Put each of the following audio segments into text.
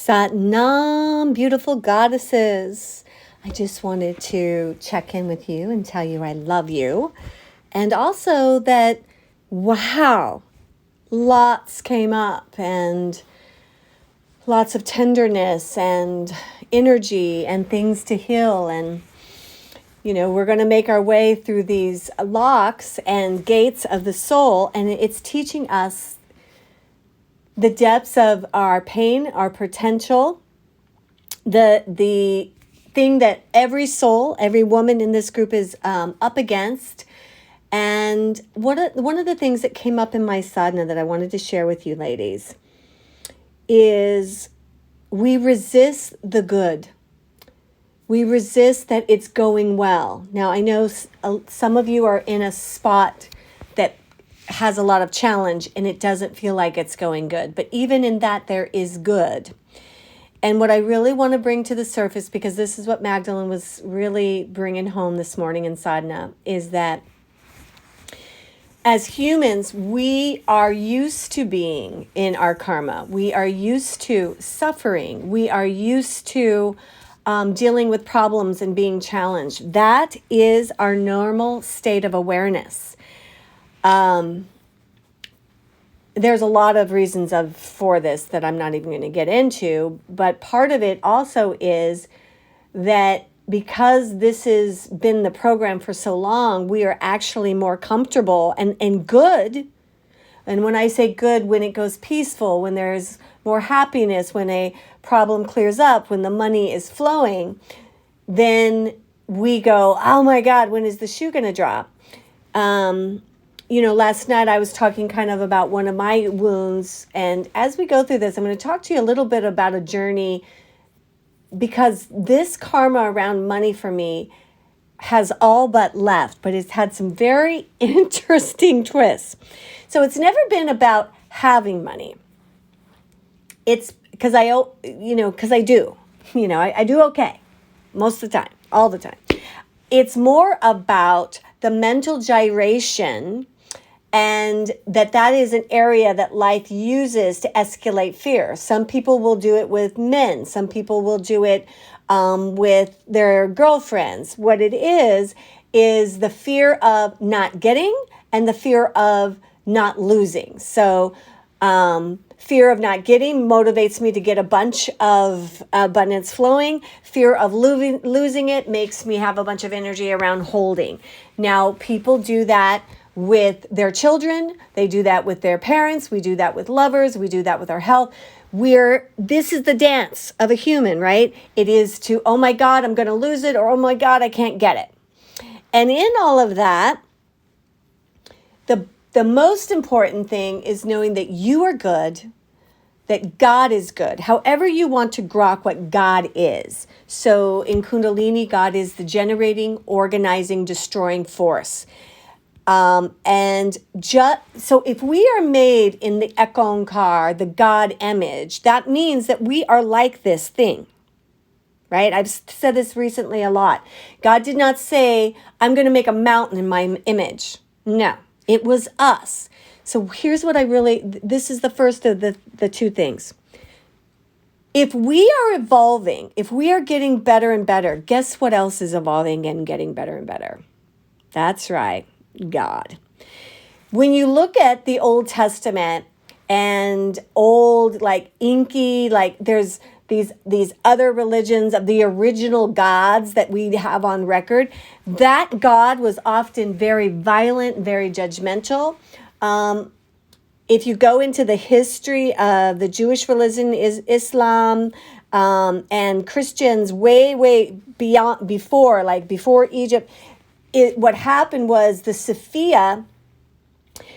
Satnam, beautiful goddesses. I just wanted to check in with you and tell you I love you. And also that, wow, lots came up and lots of tenderness and energy and things to heal. And, we're going to make our way through these locks and gates of the soul. And it's teaching us the depths of our pain, our potential, the thing that every soul, every woman in this group is up against. And one of the things that came up in my sadhana that I wanted to share with you ladies is we resist the good. We resist that it's going well. Now, I know some of you are in a spot that has a lot of challenge and it doesn't feel like it's going good. But even in that, there is good. And what I really want to bring to the surface, because this is what Magdalene was really bringing home this morning in sadhana, is that as humans, we are used to being in our karma. We are used to suffering. We are used to dealing with problems and being challenged. That is our normal state of awareness. There's a lot of reasons for this that I'm not even going to get into, but part of it also is that because this has been the program for so long, we are actually more comfortable and good. And when I say good, when it goes peaceful, when there's more happiness, when a problem clears up, when the money is flowing, then we go, oh my God, when is the shoe going to drop? Last night I was talking kind of about one of my wounds. And as we go through this, I'm going to talk to you a little bit about a journey, because this karma around money for me has all but left, but it's had some very interesting twists. So it's never been about having money. It's because I do, I do okay most of the time, all the time. It's more about the mental gyration, and that is an area that life uses to escalate fear. Some people will do it with men. Some people will do it with their girlfriends. What it is the fear of not getting and the fear of not losing. So fear of not getting motivates me to get a bunch of abundance flowing. Fear of losing it makes me have a bunch of energy around holding. Now, people do that with their children. They do that with their parents. We do that with lovers. We do that with our health. This is the dance of a human, right? It is to, oh my God, I'm going to lose it, or oh my God, I can't get it. And in all of that, the most important thing is knowing that you are good, that God is good, however you want to grok what God is. So in Kundalini, God is the generating, organizing, destroying force. So if we are made in the Ekonkar, the God image, that means that we are like this thing, right? I've said this recently a lot. God did not say, I'm going to make a mountain in my image. No, it was us. So here's what this is the first of the two things. If we are evolving, if we are getting better and better, guess what else is evolving and getting better and better? That's right. God. When you look at the Old Testament and old, like inky, like there's these other religions of the original gods that we have on record, that God was often very violent, very judgmental. If you go into the history of the Jewish religion, is Islam, and Christians way before Egypt, what happened was the Sophia,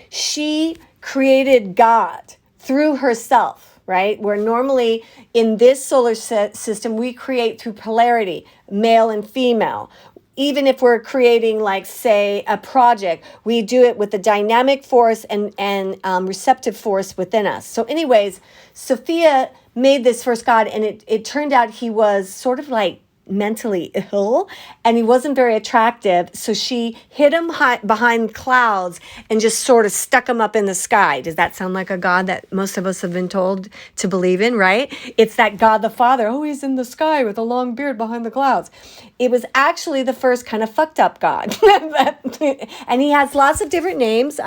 she created God through herself, right? Where normally in this solar system, we create through polarity, male and female. Even if we're creating, like, say, a project, we do it with the dynamic force and receptive force within us. So anyways, Sophia made this first God, and it turned out he was sort of like mentally ill and he wasn't very attractive. So she hid him behind clouds and just sort of stuck him up in the sky. Does that sound like a God that most of us have been told to believe in, right? It's that God the Father. Oh, he's in the sky with a long beard behind the clouds. It was actually the first kind of fucked up God. And he has lots of different names.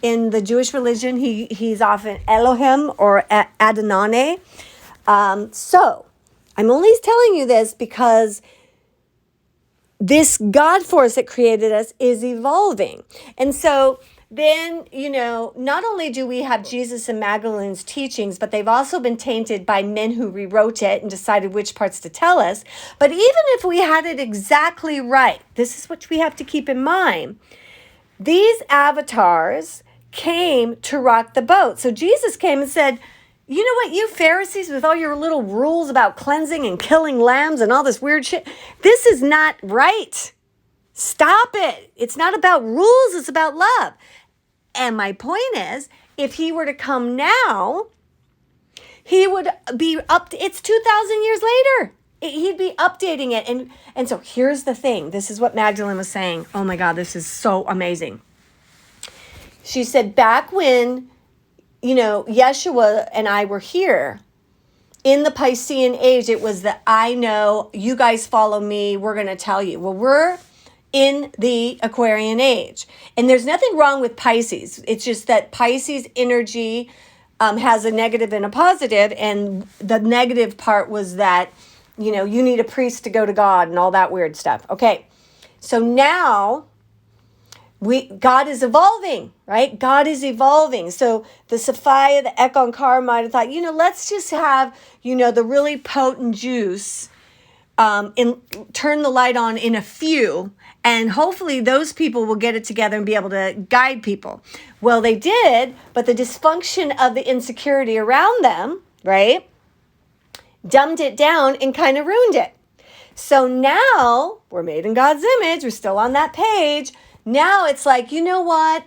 In the Jewish religion, he's often Elohim or Adonai. So I'm only telling you this because this God force that created us is evolving. And so then, not only do we have Jesus and Magdalene's teachings, but they've also been tainted by men who rewrote it and decided which parts to tell us. But even if we had it exactly right, this is what we have to keep in mind. These avatars came to rock the boat. So Jesus came and said, you know what, you Pharisees with all your little rules about cleansing and killing lambs and all this weird shit, this is not right. Stop it. It's not about rules, it's about love. And my point is, if he were to come now, he would be it's 2,000 years later. He'd be updating it. And so here's the thing. This is what Magdalene was saying. Oh my God, this is so amazing. She said, back when Yeshua and I were here in the Piscean age, it was that I know, you guys follow me, we're going to tell you. Well, we're in the Aquarian age. And there's nothing wrong with Pisces. It's just that Pisces energy has a negative and a positive. And the negative part was that, you need a priest to go to God and all that weird stuff. Okay, so now God is evolving, right? God is evolving. So the Sophia, the Eckankar might have thought, let's just have, the really potent juice turn the light on in a few, and hopefully those people will get it together and be able to guide people. Well, they did, but the dysfunction of the insecurity around them, right, dumbed it down and kind of ruined it. So now we're made in God's image. We're still on that page. Now it's like, you know what?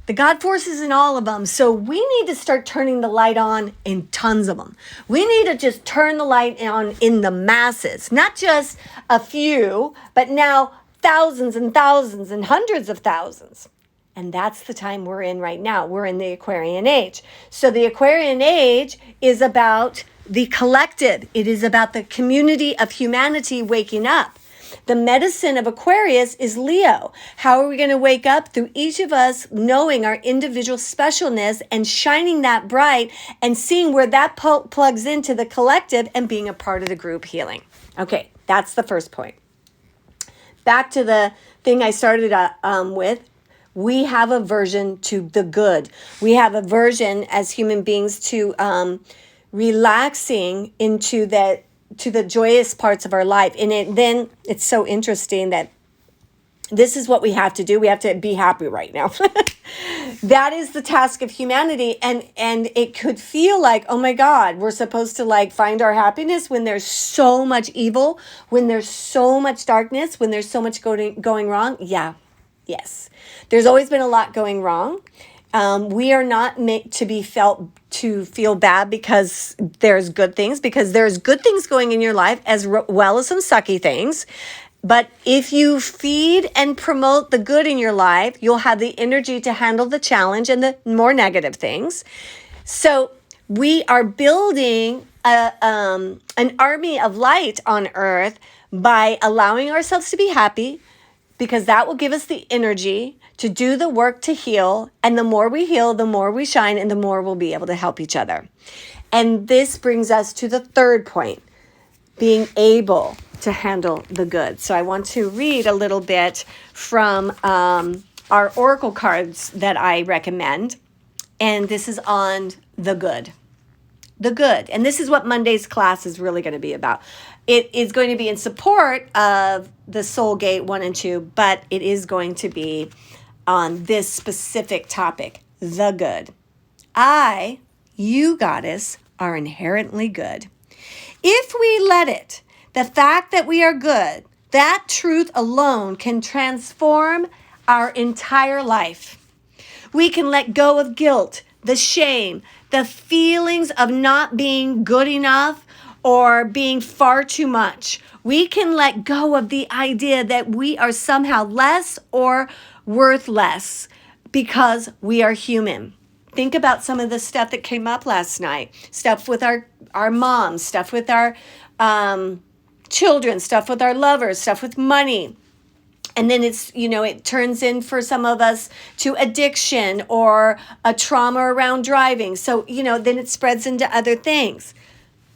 The God force is in all of them. So we need to start turning the light on in tons of them. We need to just turn the light on in the masses, not just a few, but now thousands and thousands and hundreds of thousands. And that's the time we're in right now. We're in the Aquarian age. So the Aquarian age is about the collective. It is about the community of humanity waking up. The medicine of Aquarius is Leo. How are we going to wake up? Through each of us knowing our individual specialness and shining that bright and seeing where that plugs into the collective and being a part of the group healing. Okay, that's the first point. Back to the thing I started with. We have aversion to the good. We have aversion as human beings to relaxing into that, to the joyous parts of our life. And then it's so interesting that this is what we have to do. We have to be happy right now. That is the task of humanity. And it could feel like, oh my God, we're supposed to find our happiness when there's so much evil, when there's so much darkness, when there's so much going wrong. Yeah. Yes. There's always been a lot going wrong. We are not meant to feel bad because there's good things, because there's good things going in your life as well as some sucky things. But if you feed and promote the good in your life, you'll have the energy to handle the challenge and the more negative things. So we are building an army of light on earth by allowing ourselves to be happy, because that will give us the energy to do the work to heal. And the more we heal, the more we shine, and the more we'll be able to help each other. And this brings us to the third point, being able to handle the good. So I want to read a little bit from our oracle cards that I recommend. And this is on the good. The good. And this is what Monday's class is really going to be about. It is going to be in support of the Soul Gate 1 and 2, but it is going to be on this specific topic, the good. You, goddess, are inherently good. If we let it, the fact that we are good, that truth alone can transform our entire life. We can let go of guilt, the shame, the feelings of not being good enough, or being far too much. We can let go of the idea that we are somehow less or worth less because we are human. Think about some of the stuff that came up last night. Stuff with our moms, stuff with our children, stuff with our lovers, stuff with money. And then it turns in for some of us to addiction or a trauma around driving. So, then it spreads into other things.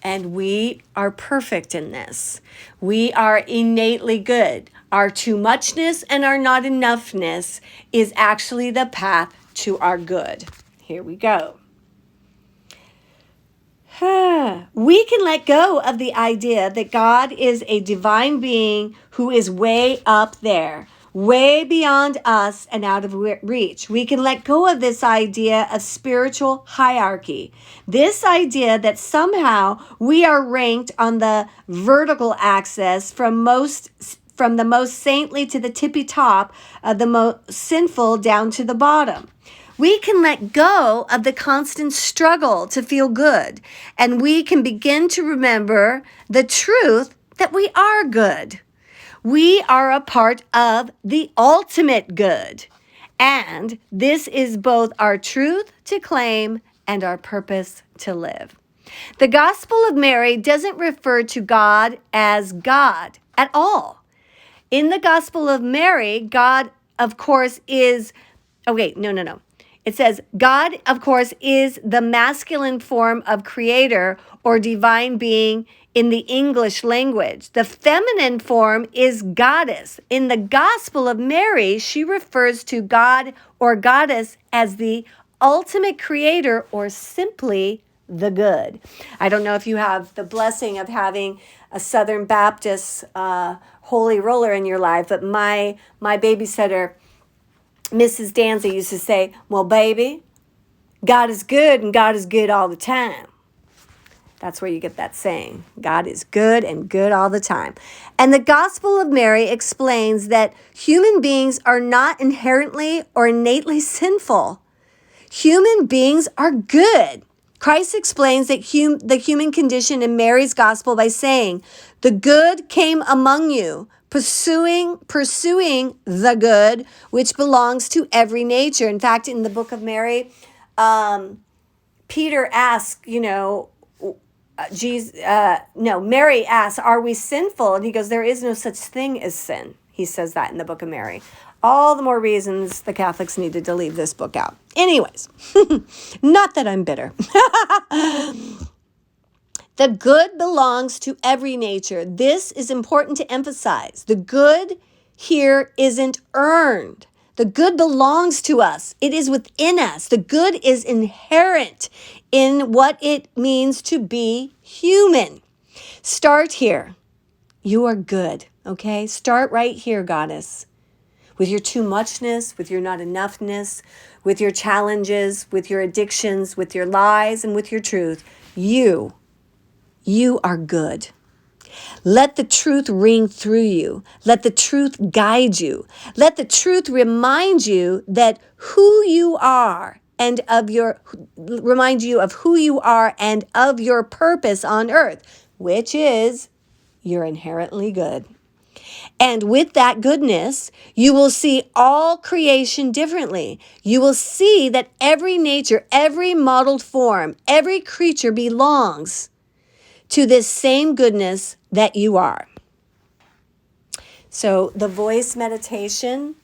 And we are perfect in this. We are innately good. Our too muchness and our not enoughness is actually the path to our good. Here we go. We can let go of the idea that God is a divine being who is way up there, way beyond us and out of reach. We can let go of this idea of spiritual hierarchy. This idea that somehow we are ranked on the vertical axis from the most saintly to the tippy top, the most sinful down to the bottom. We can let go of the constant struggle to feel good, and we can begin to remember the truth that we are good. We are a part of the ultimate good, and this is both our truth to claim and our purpose to live. The Gospel of Mary doesn't refer to God as God at all. In the Gospel of Mary, God, of course, is... No. It says, God, of course, is the masculine form of creator or divine being in the English language. The feminine form is goddess. In the Gospel of Mary, she refers to God or goddess as the ultimate creator or simply the good. I don't know if you have the blessing of having a Southern Baptist holy roller in your life, but my babysitter, Mrs. Danza, used to say, well, baby, God is good and God is good all the time. That's where you get that saying. God is good and good all the time. And the Gospel of Mary explains that human beings are not inherently or innately sinful. Human beings are good. Christ explains that the human condition in Mary's gospel by saying, the good came among you, pursuing the good, which belongs to every nature. In fact, in the book of Mary, Peter asked, Mary asks, are we sinful? And he goes, there is no such thing as sin. He says that in the book of Mary. All the more reasons the Catholics needed to leave this book out. Anyways, not that I'm bitter. The good belongs to every nature. This is important to emphasize. The good here isn't earned. The good belongs to us. It is within us. The good is inherent in what it means to be human. Start here. You are good, okay? Start right here, goddess. With your too muchness, with your not enoughness, with your challenges, with your addictions, with your lies, and with your truth. You are good. Let the truth ring through you. Let the truth guide you. Let the truth remind you that who you are and remind you of who you are and of your purpose on earth, which is you're inherently good. And with that goodness, you will see all creation differently. You will see that every nature, every modeled form, every creature belongs to this same goodness that you are. So the voice meditation,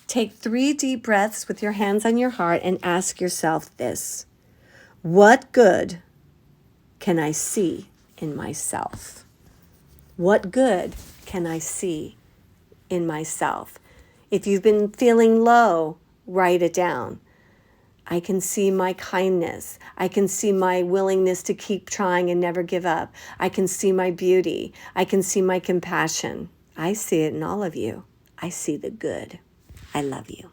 take 3 deep breaths with your hands on your heart and ask yourself this: what good can I see in myself? What good can I see in myself? If you've been feeling low, write it down. I can see my kindness. I can see my willingness to keep trying and never give up. I can see my beauty. I can see my compassion. I see it in all of you. I see the good. I love you.